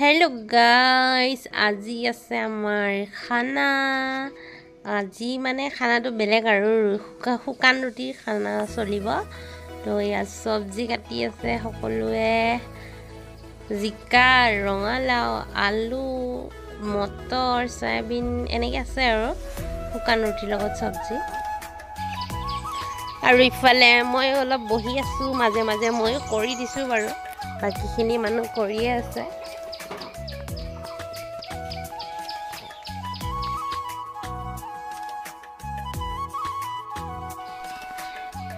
Hello guys আজি আছে আমাৰ খানা আজি মানে খানাটো বেলেগ আৰু শুকান ৰুটিৰ খানা চলিব তো ইয়া সবজি কাটি আছে সকলোৱে জিকা ৰঙালাও আলু মটৰ সয়াবিন এনেকৈ আছে আৰু শুকান ৰুটিৰ লগত সবজি আৰু ইফালে মই অলপ বহি আছো মাজে মাজে মই কৰি দিছো বাৰু বাকিখিনি মানুহ কৰিয়ে আছে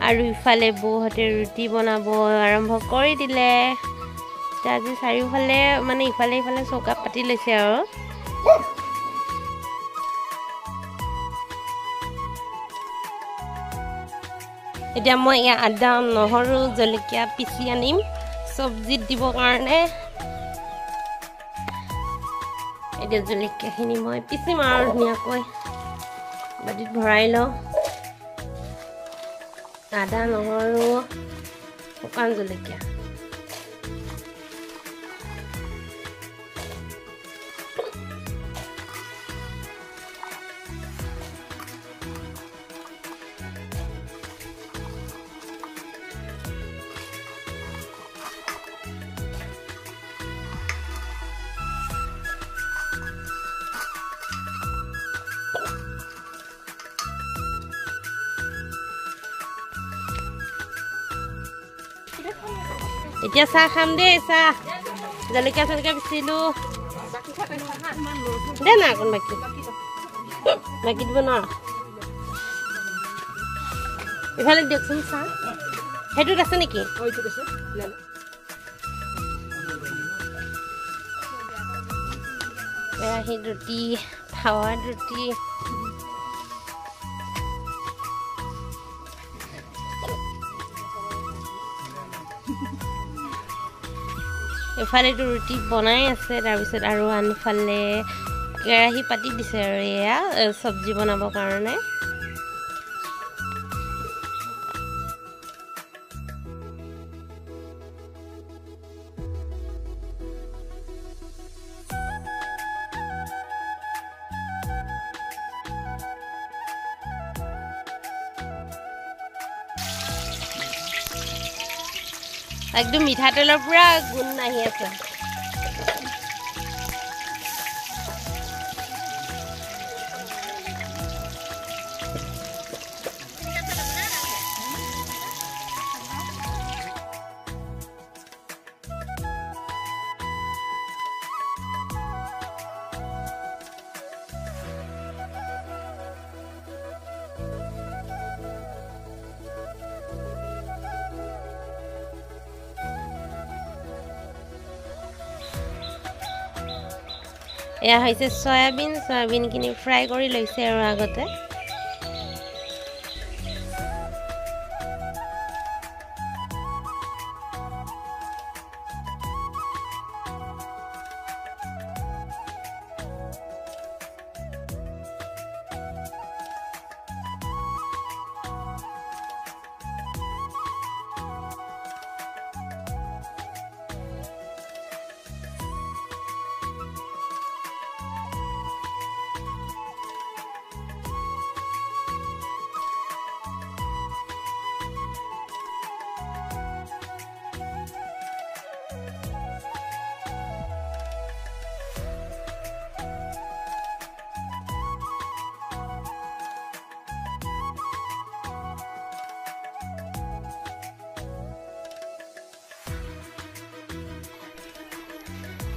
আৰু ইফালে বৌহতে ৰুটি বনাব আৰম্ভ কৰি দিলে আজি চাৰিওফালে মানে ইফালে ইফালে চৌকা পাতি লৈছে আৰু এতিয়া মই আদা নহৰু জলকীয়া পিচি আনিম সবজিত দিব কাৰণে এতিয়া জলকীয়াখিনি মই পিচিম আৰু ধুনীয়াকৈ বাটিত ভৰাই লওঁ আদা নহৰু শুকান জলকীয়া এতিয়া চাহ খাম দেই চাহ জলকীয়া চলকীয়া পিচিলো দে না কোন বাকি দিব না ইফালে দিয়কচোন চাহ সেইটোত আছে নেকি কেৰাহীত ৰুটি তাৱাত ৰুটি এফালেটো ৰুটি বনাই আছে তাৰপিছত আৰু আনফালে কেৰাহী পাতি দিছে আৰু এয়া সবজি বনাবৰ কাৰণে একদম মিঠাতেলৰ পুৰা গুণ আহি আছে এয়া হৈছে সয়াবিনখিনি ফ্ৰাই কৰি লৈছে আৰু আগতে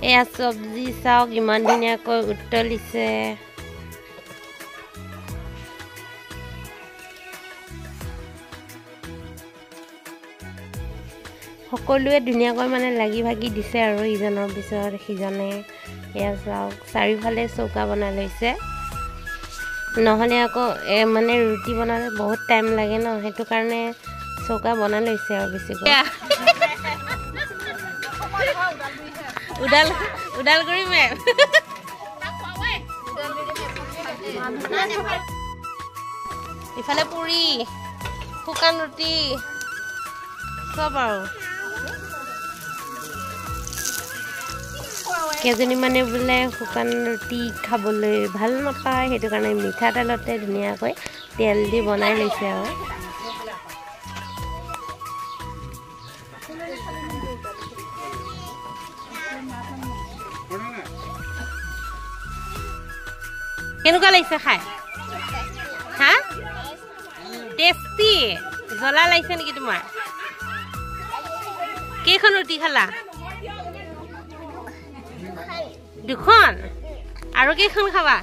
এয়া সবজি চাওক ইমান ধুনীয়াকৈ উতলিছে সকলোৱে ধুনীয়াকৈ মানে লাগি ভাগি দিছে আৰু ইজনৰ পিছত সিজনে এয়া চাওক চাৰিওফালে চৌকা বনাই লৈছে নহ'লে আকৌ মানে ৰুটি বনালে বহুত টাইম লাগে ন সেইটো কাৰণে চৌকা বনাই লৈছে আৰু বেছিকৈ উদালগুৰি মেম ইফালে পুৰি শুকান ৰুটি সব আৰু কেইজনীমানে বোলে শুকান ৰুটি খাবলৈ ভাল নাপায়, সেইটো কাৰণে মিঠাতেলতে ধুনীয়াকৈ তেল দি বনাই লৈছে আৰু কেনেকুৱা লাগিছে খাই? হা টেষ্টি জ্বলা লাগিছে নেকি তোমাৰ? কেইখন ৰুটি খালা? দুখন আৰু কেইখন খাবা?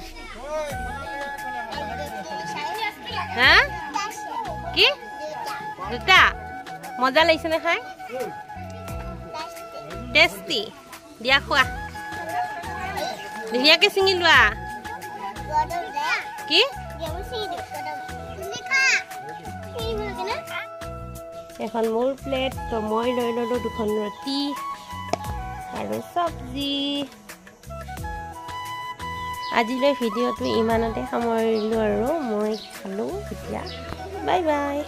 হা কি দুটা? মজা লাগিছে নে খাই? টেষ্টি দিয়া খোৱা ধুনীয়াকৈ ছিঙি লোৱা কি এখন মোৰ প্লেট তো মই লৈ ল'লোঁ দুখন ৰুটি আৰু চব্জি আজিলৈ ভিডিঅ'টো ইমানতে সামৰিলোঁ আৰু মই খালোঁ এতিয়া বাই বাই।